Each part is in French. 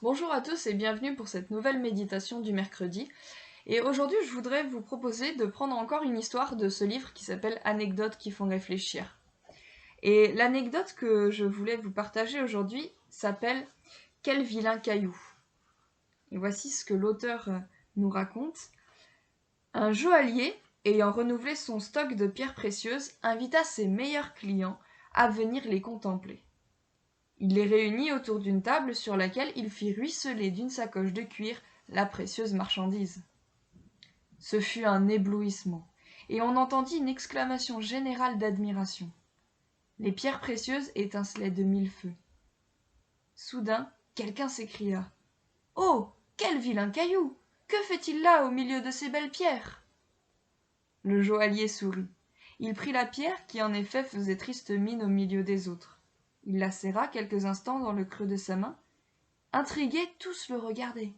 Bonjour à tous et bienvenue pour cette nouvelle méditation du mercredi. Et aujourd'hui, je voudrais vous proposer de prendre encore une histoire de ce livre qui s'appelle Anecdotes qui font réfléchir. Et l'anecdote que je voulais vous partager aujourd'hui s'appelle Quel vilain caillou. Et voici ce que l'auteur nous raconte. Un joaillier, ayant renouvelé son stock de pierres précieuses, invita ses meilleurs clients à venir les contempler. Il les réunit autour d'une table sur laquelle il fit ruisseler d'une sacoche de cuir la précieuse marchandise. Ce fut un éblouissement, et on entendit une exclamation générale d'admiration. Les pierres précieuses étincelaient de mille feux. Soudain, quelqu'un s'écria « Oh, quel vilain caillou! Que fait-il là au milieu de ces belles pierres ?» Le joaillier sourit. Il prit la pierre qui en effet faisait triste mine au milieu des autres. Il la serra quelques instants dans le creux de sa main. Intrigués, tous le regardaient.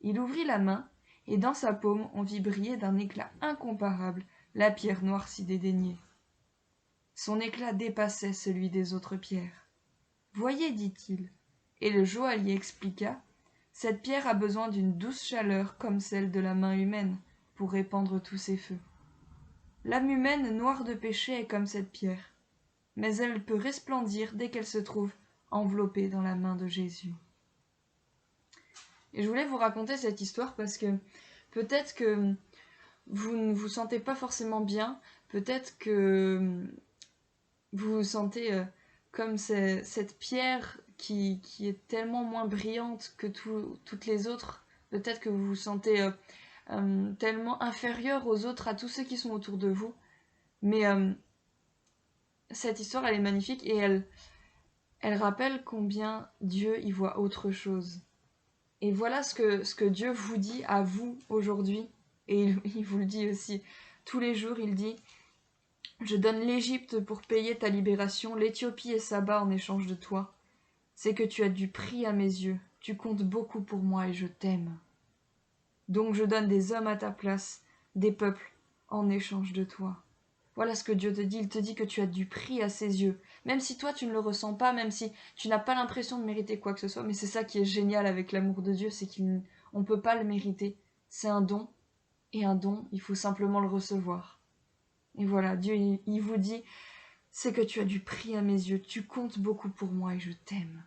Il ouvrit la main, et dans sa paume on vit briller d'un éclat incomparable la pierre noire si dédaignée. Son éclat dépassait celui des autres pierres. « Voyez, dit-il, et le joaillier expliqua, cette pierre a besoin d'une douce chaleur comme celle de la main humaine pour répandre tous ses feux. L'âme humaine noire de péché est comme cette pierre, mais elle peut resplendir dès qu'elle se trouve enveloppée dans la main de Jésus. » Et je voulais vous raconter cette histoire parce que peut-être que vous ne vous sentez pas forcément bien, peut-être que vous vous sentez comme cette pierre qui est tellement moins brillante que toutes les autres, peut-être que vous vous sentez tellement inférieur aux autres, à tous ceux qui sont autour de vous, mais cette histoire elle est magnifique et elle rappelle combien Dieu y voit autre chose. Et voilà ce que Dieu vous dit à vous aujourd'hui. Et il vous le dit aussi tous les jours. Il dit « Je donne l'Égypte pour payer ta libération, l'Éthiopie et Saba en échange de toi. C'est que tu as du prix à mes yeux. Tu comptes beaucoup pour moi et je t'aime. Donc je donne des hommes à ta place, des peuples en échange de toi. » Voilà ce que Dieu te dit. Il te dit que tu as du prix à ses yeux. Même si toi, tu ne le ressens pas, même si tu n'as pas l'impression de mériter quoi que ce soit. Mais c'est ça qui est génial avec l'amour de Dieu, c'est qu'on ne peut pas le mériter. C'est un don. Et un don, il faut simplement le recevoir. Et voilà, Dieu, il vous dit, c'est que tu as du prix à mes yeux. Tu comptes beaucoup pour moi et je t'aime.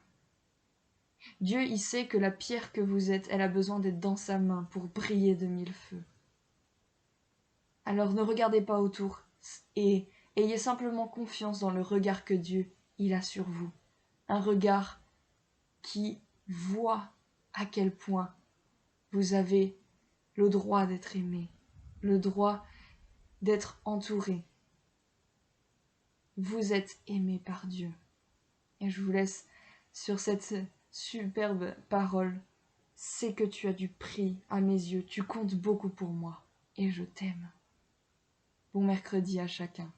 Dieu, il sait que la pierre que vous êtes, elle a besoin d'être dans sa main pour briller de mille feux. Alors ne regardez pas autour et ayez simplement confiance dans le regard que Dieu il a sur vous. Un regard qui voit à quel point vous avez le droit d'être aimé, le droit d'être entouré. Vous êtes aimé par Dieu. Et je vous laisse sur cette superbe parole. C'est que tu as du prix à mes yeux, tu comptes beaucoup pour moi et je t'aime. Bon mercredi à chacun.